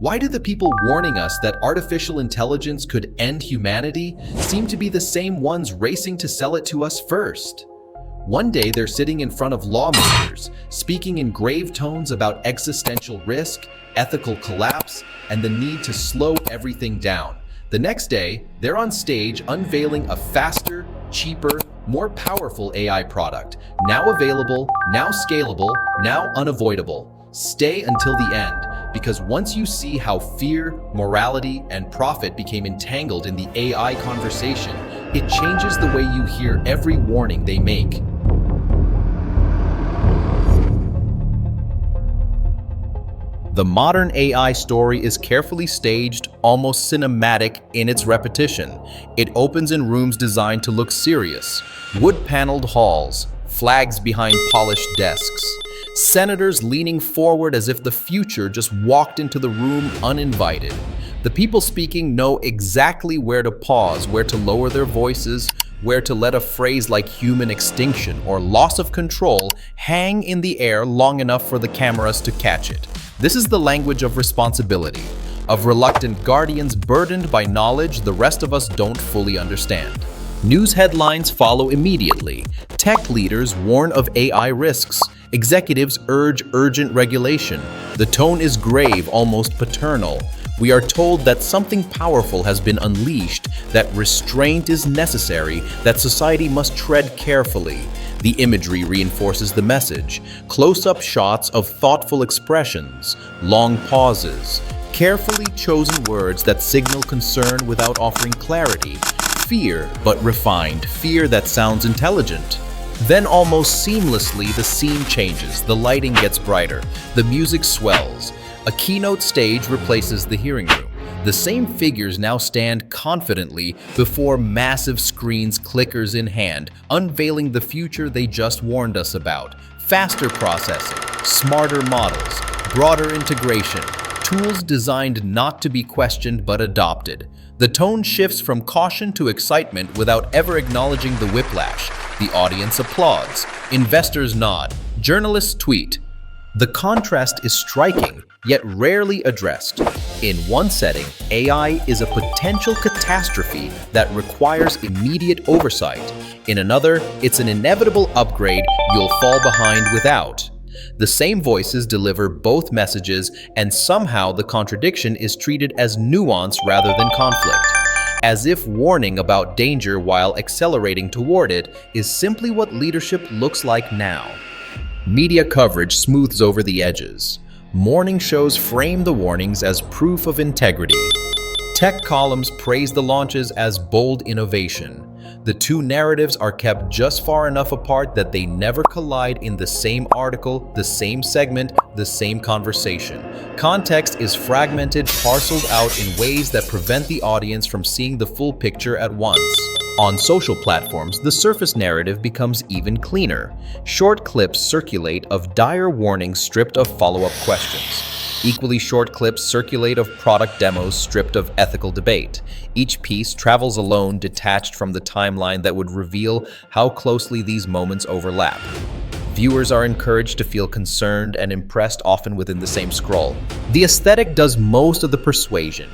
Why do the people warning us that artificial intelligence could end humanity seem to be the same ones racing to sell it to us first? One day they're sitting in front of lawmakers, speaking in grave tones about existential risk, ethical collapse, and the need to slow everything down. The next day, they're on stage unveiling a faster, cheaper, more powerful AI product, now available, now scalable, now unavoidable. Stay until the end, because once you see how fear, morality, and profit became entangled in the AI conversation, it changes the way you hear every warning they make. The modern AI story is carefully staged, almost cinematic in its repetition. It opens in rooms designed to look serious. Wood-paneled halls, flags behind polished desks, senators leaning forward as if the future just walked into the room uninvited. The people speaking know exactly where to pause, where to lower their voices, where to let a phrase like human extinction or loss of control hang in the air long enough for the cameras to catch it. This is the language of responsibility, of reluctant guardians burdened by knowledge the rest of us don't fully understand. News headlines follow immediately. Tech leaders warn of AI risks. Executives urge urgent regulation. The tone is grave, almost paternal. We are told that something powerful has been unleashed, that restraint is necessary, that society must tread carefully. The imagery reinforces the message. Close-up shots of thoughtful expressions, long pauses, carefully chosen words that signal concern without offering clarity. Fear, but refined. Fear that sounds intelligent. Then almost seamlessly, the scene changes. The lighting gets brighter. The music swells. A keynote stage replaces the hearing room. The same figures now stand confidently before massive screens, clickers in hand, unveiling the future they just warned us about. Faster processing, smarter models, broader integration, tools designed not to be questioned but adopted. The tone shifts from caution to excitement without ever acknowledging the whiplash. The audience applauds. Investors nod. Journalists tweet. The contrast is striking, yet rarely addressed. In one setting, AI is a potential catastrophe that requires immediate oversight. In another, it's an inevitable upgrade you'll fall behind without. The same voices deliver both messages, and somehow the contradiction is treated as nuance rather than conflict. As if warning about danger while accelerating toward it is simply what leadership looks like now. Media coverage smooths over the edges. Morning shows frame the warnings as proof of integrity. Tech columns praise the launches as bold innovation. The two narratives are kept just far enough apart that they never collide in the same article, the same segment, the same conversation. Context is fragmented, parceled out in ways that prevent the audience from seeing the full picture at once. On social platforms, the surface narrative becomes even cleaner. Short clips circulate of dire warnings stripped of follow-up questions. Equally short clips circulate of product demos stripped of ethical debate. Each piece travels alone, detached from the timeline that would reveal how closely these moments overlap. Viewers are encouraged to feel concerned and impressed, often within the same scroll. The aesthetic does most of the persuasion.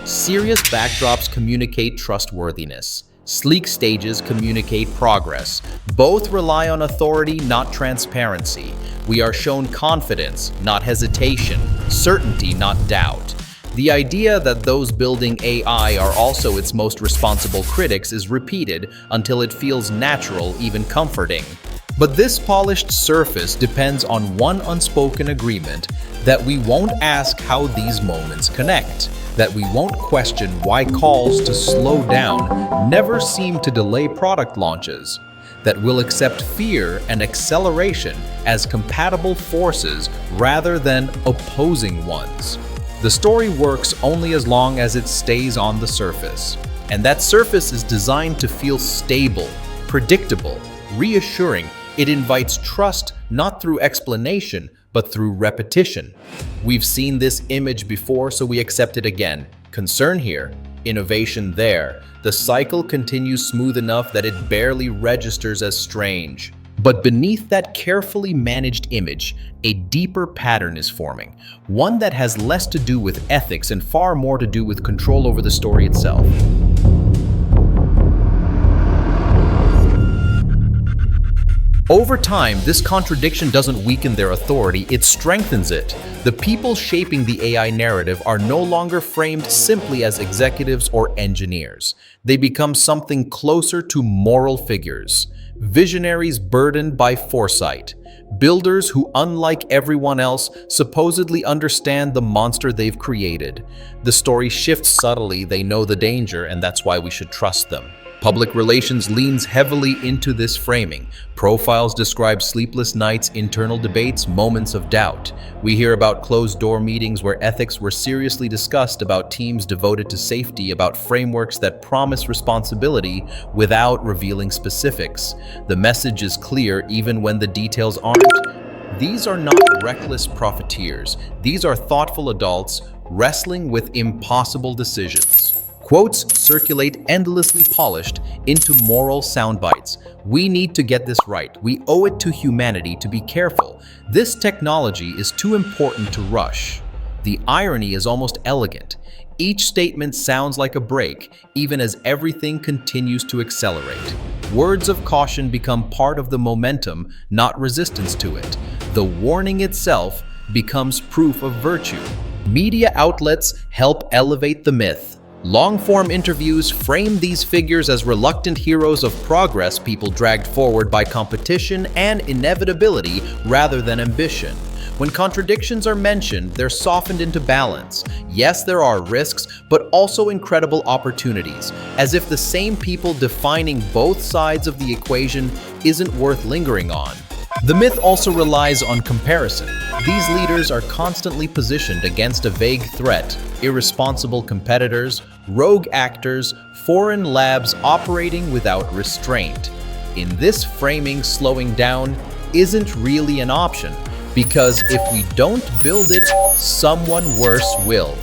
Serious backdrops communicate trustworthiness. Sleek stages communicate progress. Both rely on authority, not transparency. We are shown confidence, not hesitation, certainty, not doubt. The idea that those building AI are also its most responsible critics is repeated until it feels natural, even comforting. But this polished surface depends on one unspoken agreement: that we won't ask how these moments connect, that we won't question why calls to slow down never seem to delay product launches, that we'll accept fear and acceleration as compatible forces rather than opposing ones. The story works only as long as it stays on the surface, and that surface is designed to feel stable, predictable, reassuring. It invites trust not through explanation, but through repetition. We've seen this image before, so we accept it again. Concern here, innovation there. The cycle continues smooth enough that it barely registers as strange. But beneath that carefully managed image, a deeper pattern is forming, one that has less to do with ethics and far more to do with control over the story itself. Over time, this contradiction doesn't weaken their authority, it strengthens it. The people shaping the AI narrative are no longer framed simply as executives or engineers. They become something closer to moral figures, visionaries burdened by foresight, builders who, unlike everyone else, supposedly understand the monster they've created. The story shifts subtly, they know the danger, and that's why we should trust them. Public relations leans heavily into this framing. Profiles describe sleepless nights, internal debates, moments of doubt. We hear about closed-door meetings where ethics were seriously discussed, about teams devoted to safety, about frameworks that promise responsibility without revealing specifics. The message is clear even when the details aren't. These are not reckless profiteers. These are thoughtful adults wrestling with impossible decisions. Quotes circulate endlessly polished into moral soundbites. We need to get this right. We owe it to humanity to be careful. This technology is too important to rush. The irony is almost elegant. Each statement sounds like a break, even as everything continues to accelerate. Words of caution become part of the momentum, not resistance to it. The warning itself becomes proof of virtue. Media outlets help elevate the myth. Long-form interviews frame these figures as reluctant heroes of progress, people dragged forward by competition and inevitability rather than ambition. When contradictions are mentioned, they're softened into balance. Yes, there are risks, but also incredible opportunities, as if the same people defining both sides of the equation isn't worth lingering on. The myth also relies on comparison. These leaders are constantly positioned against a vague threat, irresponsible competitors, rogue actors, foreign labs operating without restraint. In this framing, slowing down isn't really an option, because if we don't build it, someone worse will.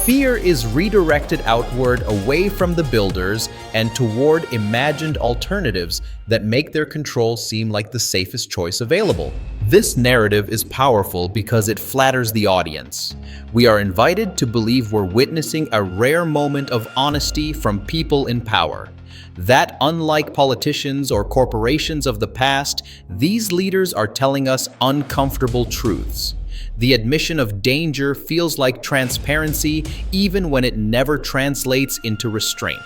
Fear is redirected outward, away from the builders and toward imagined alternatives that make their control seem like the safest choice available. This narrative is powerful because it flatters the audience. We are invited to believe we're witnessing a rare moment of honesty from people in power. That, unlike politicians or corporations of the past, these leaders are telling us uncomfortable truths. The admission of danger feels like transparency even when it never translates into restraint.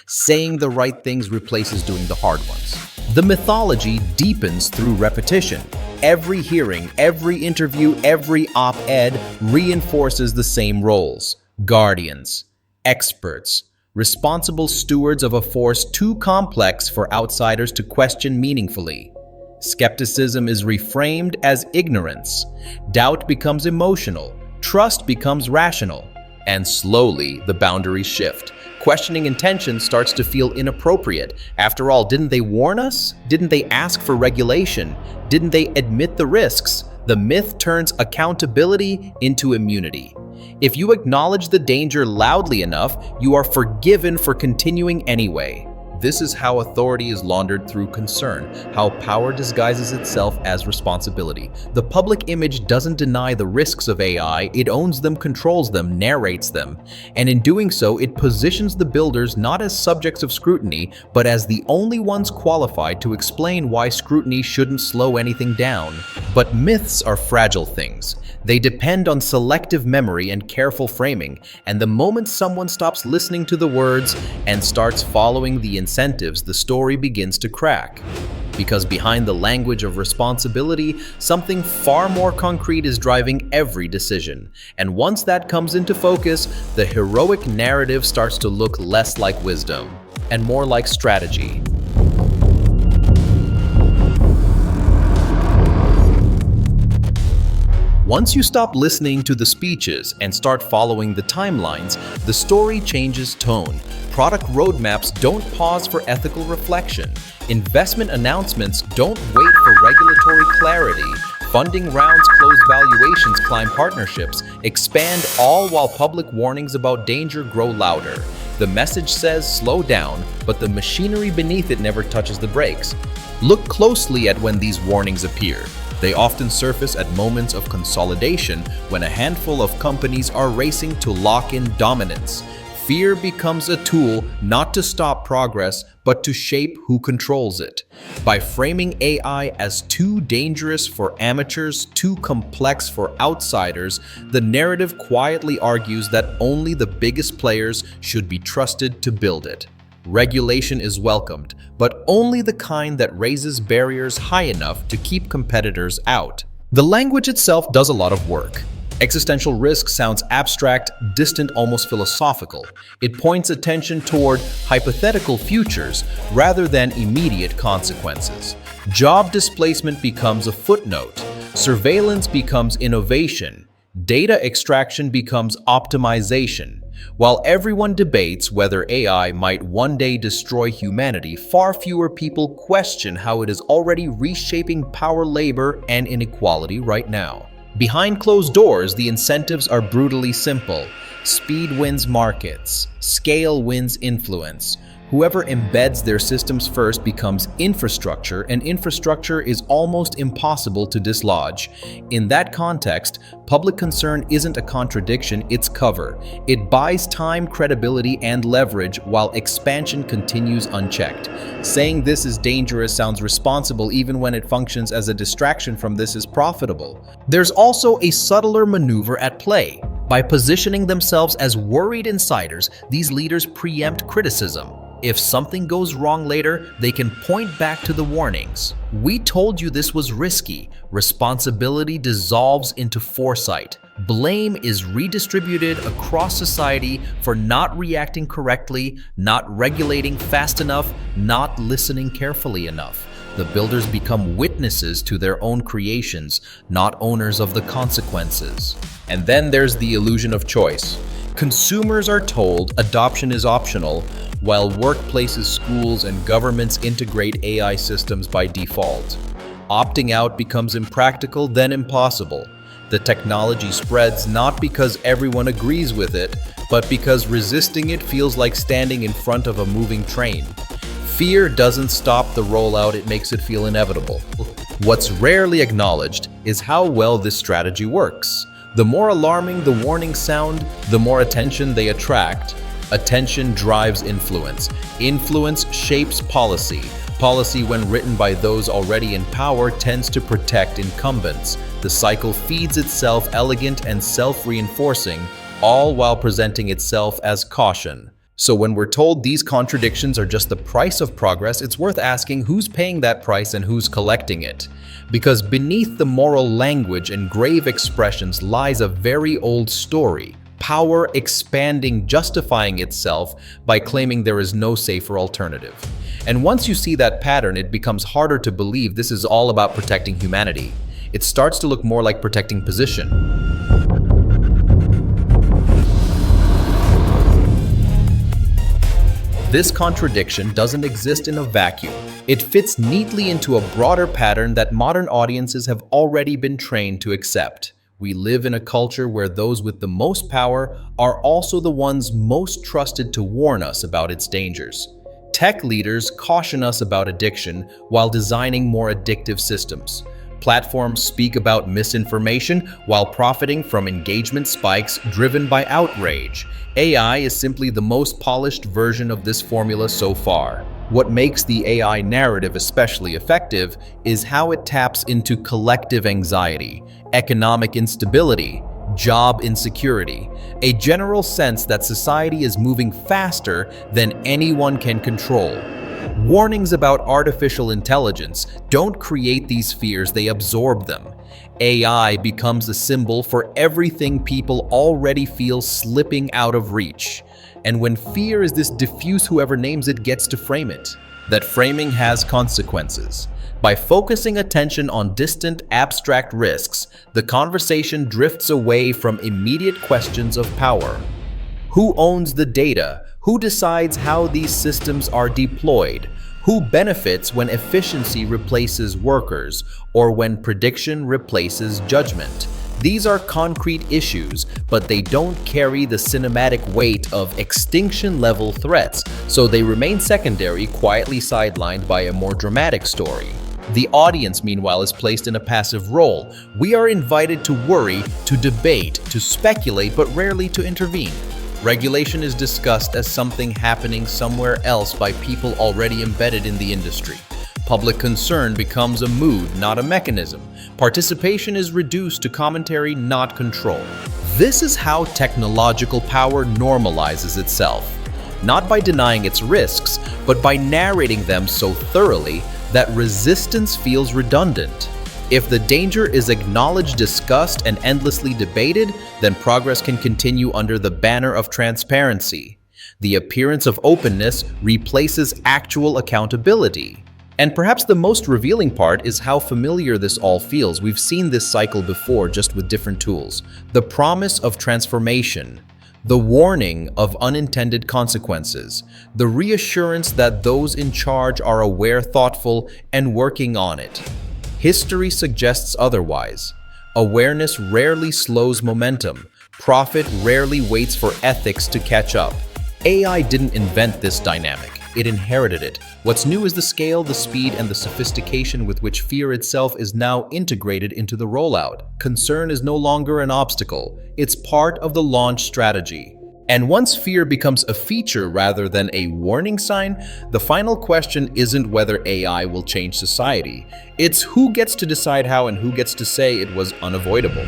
Saying the right things replaces doing the hard ones. The mythology deepens through repetition. Every hearing, every interview, every op-ed reinforces the same roles: guardians, experts, responsible stewards of a force too complex for outsiders to question meaningfully. Skepticism is reframed as ignorance. Doubt becomes emotional. Trust becomes rational. And slowly, the boundaries shift. Questioning intention starts to feel inappropriate. After all, didn't they warn us? Didn't they ask for regulation? Didn't they admit the risks? The myth turns accountability into immunity. If you acknowledge the danger loudly enough, you are forgiven for continuing anyway. This is how authority is laundered through concern, how power disguises itself as responsibility. The public image doesn't deny the risks of AI, it owns them, controls them, narrates them. And in doing so, it positions the builders not as subjects of scrutiny, but as the only ones qualified to explain why scrutiny shouldn't slow anything down. But myths are fragile things. They depend on selective memory and careful framing, and the moment someone stops listening to the words and starts following the incentives, the story begins to crack. Because behind the language of responsibility, something far more concrete is driving every decision. And once that comes into focus, the heroic narrative starts to look less like wisdom and more like strategy. Once you stop listening to the speeches and start following the timelines, the story changes tone. Product roadmaps don't pause for ethical reflection. Investment announcements don't wait for regulatory clarity. Funding rounds close valuations, climb partnerships, expand, all while public warnings about danger grow louder. The message says slow down, but the machinery beneath it never touches the brakes. Look closely at when these warnings appear. They often surface at moments of consolidation when a handful of companies are racing to lock in dominance. Fear becomes a tool not to stop progress, but to shape who controls it. By framing AI as too dangerous for amateurs, too complex for outsiders, the narrative quietly argues that only the biggest players should be trusted to build it. Regulation is welcomed, but only the kind that raises barriers high enough to keep competitors out. The language itself does a lot of work. Existential risk sounds abstract, distant, almost philosophical. It points attention toward hypothetical futures rather than immediate consequences. Job displacement becomes a footnote. Surveillance becomes innovation. Data extraction becomes optimization. While everyone debates whether AI might one day destroy humanity, far fewer people question how it is already reshaping power, labor, and inequality right now. Behind closed doors, the incentives are brutally simple. Speed wins markets. Scale wins influence. Whoever embeds their systems first becomes infrastructure, and infrastructure is almost impossible to dislodge. In that context, public concern isn't a contradiction, it's cover. It buys time, credibility, and leverage while expansion continues unchecked. Saying this is dangerous sounds responsible even when it functions as a distraction from this is profitable. There's also a subtler maneuver at play. By positioning themselves as worried insiders, these leaders preempt criticism. If something goes wrong later, they can point back to the warnings. We told you this was risky. Responsibility dissolves into foresight. Blame is redistributed across society for not reacting correctly, not regulating fast enough, not listening carefully enough. The builders become witnesses to their own creations, not owners of the consequences. And then there's the illusion of choice. Consumers are told adoption is optional, while workplaces, schools, and governments integrate AI systems by default. Opting out becomes impractical, then impossible. The technology spreads not because everyone agrees with it, but because resisting it feels like standing in front of a moving train. Fear doesn't stop the rollout, it makes it feel inevitable. What's rarely acknowledged is how well this strategy works. The more alarming the warnings sound, the more attention they attract. Attention drives influence. Influence shapes policy. Policy, when written by those already in power, tends to protect incumbents. The cycle feeds itself, elegant and self-reinforcing, all while presenting itself as caution. So when we're told these contradictions are just the price of progress, it's worth asking who's paying that price and who's collecting it. Because beneath the moral language and grave expressions lies a very old story. Power expanding, justifying itself by claiming there is no safer alternative. And once you see that pattern, it becomes harder to believe this is all about protecting humanity. It starts to look more like protecting position. This contradiction doesn't exist in a vacuum. It fits neatly into a broader pattern that modern audiences have already been trained to accept. We live in a culture where those with the most power are also the ones most trusted to warn us about its dangers. Tech leaders caution us about addiction while designing more addictive systems. Platforms speak about misinformation while profiting from engagement spikes driven by outrage. AI is simply the most polished version of this formula so far. What makes the AI narrative especially effective is how it taps into collective anxiety, economic instability, job insecurity, a general sense that society is moving faster than anyone can control. Warnings about artificial intelligence don't create these fears, they absorb them. AI becomes a symbol for everything people already feel slipping out of reach. And when fear is this diffuse, whoever names it gets to frame it. That framing has consequences. By focusing attention on distant, abstract risks, the conversation drifts away from immediate questions of power. Who owns the data? Who decides how these systems are deployed? Who benefits when efficiency replaces workers or when prediction replaces judgment? These are concrete issues, but they don't carry the cinematic weight of extinction-level threats so they remain secondary, quietly sidelined by a more dramatic story. The audience, meanwhile, is placed in a passive role. We are invited to worry, to debate, to speculate, but rarely to intervene. Regulation is discussed as something happening somewhere else by people already embedded in the industry. Public concern becomes a mood, not a mechanism. Participation is reduced to commentary, not control. This is how technological power normalizes itself, not by denying its risks, but by narrating them so thoroughly that resistance feels redundant. If the danger is acknowledged, discussed, and endlessly debated, then progress can continue under the banner of transparency. The appearance of openness replaces actual accountability. And perhaps the most revealing part is how familiar this all feels. We've seen this cycle before, just with different tools. The promise of transformation, the warning of unintended consequences, the reassurance that those in charge are aware, thoughtful, and working on it. History suggests otherwise. Awareness rarely slows momentum. Profit rarely waits for ethics to catch up. AI didn't invent this dynamic. It inherited it. What's new is the scale, the speed, and the sophistication with which fear itself is now integrated into the rollout. Concern is no longer an obstacle. It's part of the launch strategy. And once fear becomes a feature rather than a warning sign, the final question isn't whether AI will change society. It's who gets to decide how and who gets to say it was unavoidable.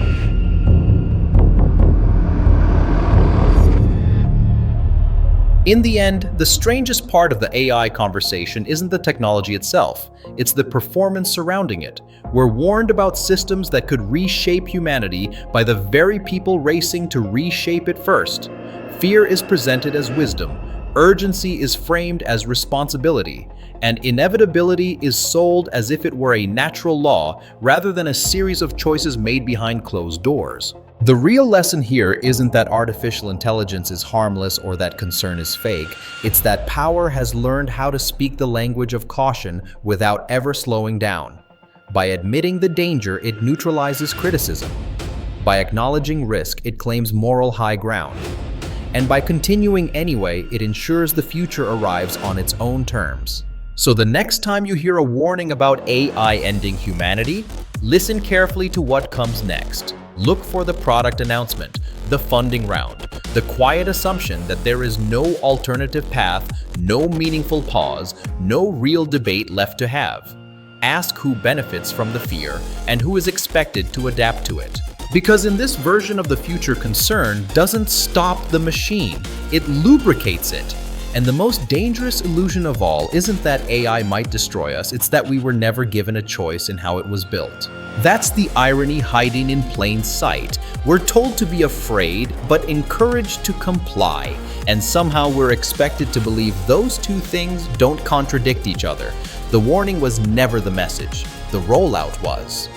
In the end, the strangest part of the AI conversation isn't the technology itself, it's the performance surrounding it. We're warned about systems that could reshape humanity by the very people racing to reshape it first. Fear is presented as wisdom, urgency is framed as responsibility, and inevitability is sold as if it were a natural law rather than a series of choices made behind closed doors. The real lesson here isn't that artificial intelligence is harmless or that concern is fake. It's that power has learned how to speak the language of caution without ever slowing down. By admitting the danger, it neutralizes criticism. By acknowledging risk, it claims moral high ground. And by continuing anyway, it ensures the future arrives on its own terms. So the next time you hear a warning about AI ending humanity, listen carefully to what comes next. Look for the product announcement, the funding round, the quiet assumption that there is no alternative path, no meaningful pause, no real debate left to have. Ask who benefits from the fear and who is expected to adapt to it. Because in this version of the future, concern doesn't stop the machine, it lubricates it. And the most dangerous illusion of all isn't that AI might destroy us, it's that we were never given a choice in how it was built. That's the irony hiding in plain sight. We're told to be afraid, but encouraged to comply. And somehow we're expected to believe those two things don't contradict each other. The warning was never the message. The rollout was.